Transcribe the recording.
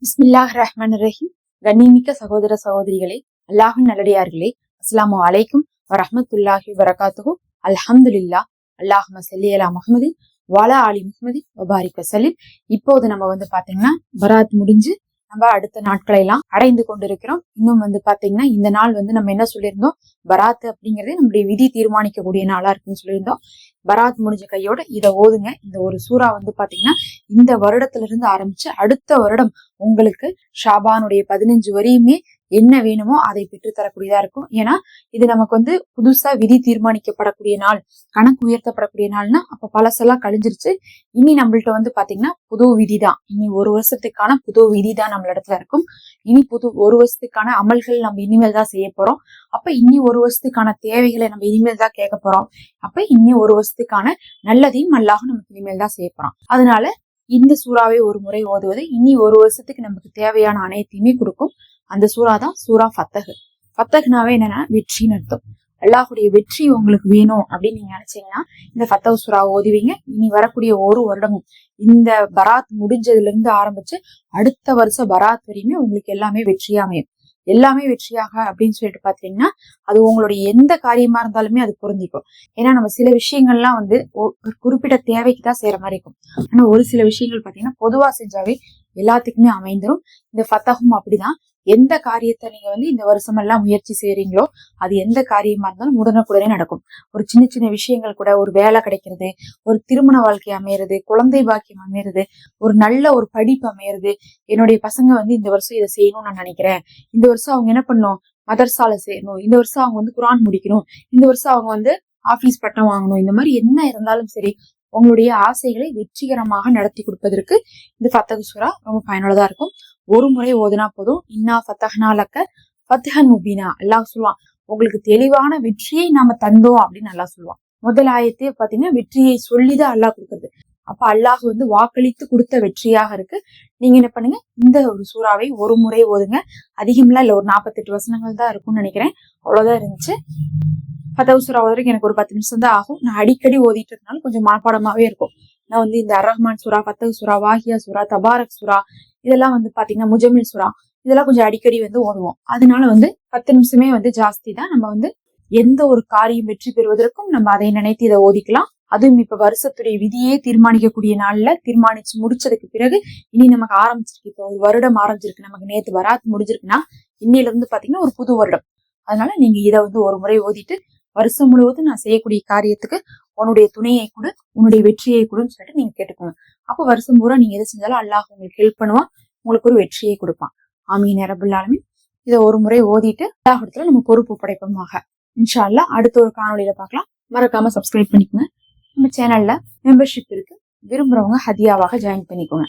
பிஸ்மில்லாஹ் ரஹ்மான் ரஹீம். கண்ணிமிக்க சகோதர சகோதரிகளே, அல்லாஹின் நல்லடியார்களே, அஸ்ஸலாமு அலைக்கும் வரஹ்மத்துல்லாஹி வரகாத்துஹு. அல்ஹம்துலில்லாஹ். அல்லாஹும்ம ஸல்லி அலா முஹம்மதின் வஅலா ஆலி முஹம்மதின் வபாரிக் வஸல்லிம். இப்போது நம்ம பாத்தீங்கன்னா பராத் முடிஞ்சு நம்ம அடுத்த நாட்களை எல்லாம் அடைந்து கொண்டிருக்கிறோம். இன்னும் பாத்தீங்கன்னா இந்த நாள் நம்ம என்ன சொல்லியிருந்தோம், பராத் அப்படிங்கறது நம்முடைய விதி தீர்மானிக்கக்கூடிய நாளா இருக்குன்னு சொல்லியிருந்தோம். பராத் முடிஞ்ச கையோட இதை ஓதுங்க. இந்த ஒரு சூறா பாத்தீங்கன்னா இந்த வருடத்துல இருந்து ஆரம்பிச்சு அடுத்த வருடம் உங்களுக்கு ஷாபானுடைய 15 வரையுமே என்ன வேணுமோ அதை பெற்று தரக்கூடியதா இருக்கும். ஏன்னா இது நமக்கு புதுசா விதி தீர்மானிக்கப்படக்கூடிய நாள், கணக்கு உயர்த்தப்படக்கூடிய நாள்னா அப்ப பழசெல்லாம் கழிஞ்சிருச்சு. இனி நம்மள்ட்ட பாத்தீங்கன்னா புது விதி தான். இனி ஒரு வருஷத்துக்கான புது விதி தான் நம்ம இடத்துல இருக்கும். இனி ஒரு வருஷத்துக்கான அமல்கள் நம்ம இனிமேல் தான் செய்ய போறோம். அப்ப இனி ஒரு வருஷத்துக்கான தேவைகளை நம்ம இனிமேல் தான் கேட்க போறோம். அப்ப இனி ஒரு வருஷத்துக்கான நல்லதையும் அல்லாஹ் நமக்கு இனிமேல் தான் செய்ய போறோம். அதனால இந்த சூறாவை ஒரு முறை ஓதுவது இனி ஒரு வருஷத்துக்கு நமக்கு தேவையான அனைத்தையுமே கொடுக்கும். அந்த சூறா தான் சூறா ஃபத்தஹ். ஃபத்தஹ்னாவே என்னன்னா வெற்றின்னு அர்த்தம். அல்லாஹுடைய வெற்றி உங்களுக்கு வேணும் அப்படின்னு நீங்க நினைச்சீங்கன்னா இந்த ஃபத்தஹ் சூறா ஓதுவீங்க. இனி வரக்கூடிய ஒரு வருடமும் இந்த பராத் முடிஞ்சதுல இருந்து ஆரம்பிச்சு அடுத்த வருஷம் பராத் வரையுமே உங்களுக்கு எல்லாமே வெற்றியா அமையும். எல்லாமே வெற்றியாக அப்படின்னு சொல்லிட்டு பாத்தீங்கன்னா அது உங்களுடைய எந்த காரியமா இருந்தாலுமே அது பொருந்திக்கும். ஏன்னா நம்ம சில விஷயங்கள்லாம் ஒரு குறிப்பிட்ட தேவைக்கு தான் செய்யற மாதிரி இருக்கும். ஆனா ஒரு சில விஷயங்கள் பாத்தீங்கன்னா பொதுவா செஞ்சாவே எல்லாத்துக்குமே அமைந்துரும். இந்த ஃபத்தஹும் அப்படிதான். எந்த காரியத்தை நீங்க இந்த வருஷம் எல்லாம் முயற்சி செய்யறீங்களோ அது எந்த காரியமா இருந்தாலும் உடனுக்குடனே நடக்கும். ஒரு சின்ன சின்ன விஷயங்கள் கூட, ஒரு வேலை கிடைக்கிறது, ஒரு திருமண வாழ்க்கை அமையிறது, குழந்தை பாக்கியம் அமையிறது, ஒரு நல்ல ஒரு படிப்பு அமையிறது. என்னுடைய பசங்க இந்த வருஷம் இதை செய்யணும்னு நான் நினைக்கிறேன், இந்த வருஷம் அவங்க என்ன பண்ணும், மதர்சால சேரணும், இந்த வருஷம் அவங்க குர்ஆன் முடிக்கணும், இந்த வருஷம் அவங்க ஆபீஸ் பட்டம் வாங்கணும், இந்த மாதிரி என்ன இருந்தாலும் சரி உங்களுடைய ஆசைகளை வெற்றிகரமாக நடத்தி கொடுப்பதற்கு இந்த ஃபத்தஹ் சூரா ரொம்ப பயனுள்ளதா இருக்கும். ஒரு முறை ஓதுனா போதும். இன்னா ஃபத்தஹ்னா லக்க ஃபத்ஹன் முபீனா. அல்லாஹ் சொல்லுவான், உங்களுக்கு தெளிவான வெற்றியை நாம தந்தோம் அப்படின்னு அல்லாஹ் சொல்லுவான். முதல் ஆயத்தே பாத்தீங்கன்னா வெற்றியை சொல்லிதான் அல்லாஹ் கொடுக்குறது. அப்ப அல்லாஹ் வாக்களித்து கொடுத்த வெற்றியாக இருக்கு. நீங்க என்ன பண்ணுங்க, இந்த ஒரு சூறாவை ஒரு முறை ஓதுங்க. அதிகம்லாம் இல்ல, ஒரு 48 வசனங்கள் தான் இருக்கும்னு நினைக்கிறேன். அவ்வளவுதான் இருந்துச்சு. ஃபத்தஹ் சூரா ஓதுறதுக்கு எனக்கு ஒரு 10 நிமிஷம் தான் ஆகும். நான் அடிக்கடி ஓதிட்டு இருக்கனால கொஞ்சம் மனப்பாடமாவே இருக்கும். நான் இந்த அர் ரஹ்மான் சூரா, ஃபத்தஹ் சூரா, வாஹியா சூரா, தபாரக் சூரா, இதெல்லாம் பாத்தீங்கன்னா முஜமில் சூரா, இதெல்லாம் கொஞ்சம் அடிக்கடி ஓதுவோம். அதனால 10 நிமிஷமே ஜாஸ்தி தான். நம்ம எந்த ஒரு காரியம் வெற்றி பெறுவதற்கும் நம்ம அதை நினைத்து இதை ஓதிக்கலாம். அதுவும் இப்ப வருஷத்துடைய விதியே தீர்மானிக்கக்கூடிய நாள்ல தீர்மானிச்சு முடிச்சதுக்கு பிறகு இனி நமக்கு ஆரம்பிச்சிருக்கு. இப்போ ஒரு வருடம் ஆரம்பிச்சிருக்கு, நமக்கு நேத்து பராத் முடிஞ்சிருக்குன்னா இன்னையில இருந்து பாத்தீங்கன்னா ஒரு புது வருடம். அதனால நீங்க இதை ஒரு முறை ஓதிட்டு வருஷம் முழுவதும் நான் செய்யக்கூடிய காரியத்துக்கு உன்னுடைய துணையை கொடு, உன்னுடைய வெற்றியை கொடுன்னு சொல்லிட்டு நீங்க கேட்டுக்கோங்க. அப்ப வருஷம் பூரா நீங்க எதை செஞ்சாலும் அல்லாஹ் உங்களுக்கு ஹெல்ப் பண்ணுவான், உங்களுக்கு ஒரு வெற்றியை கொடுப்பான். ஆமீன் யா ரப்பல் ஆலமீன். இதை ஒரு முறை ஓதிட்டு அல்லாஹ்விடத்துல நம்ம பொறுப்பு படைப்போமாக. இன்ஷா அல்லாஹ் அடுத்த ஒரு காணொலியில பார்க்கலாம். மறக்காம சப்ஸ்கிரைப் பண்ணிக்கோங்க. நம்ம சேனல்ல மெம்பர்ஷிப் இருக்கு, விரும்புறவங்க ஹதியாவாக ஜாயின் பண்ணிக்கோங்க.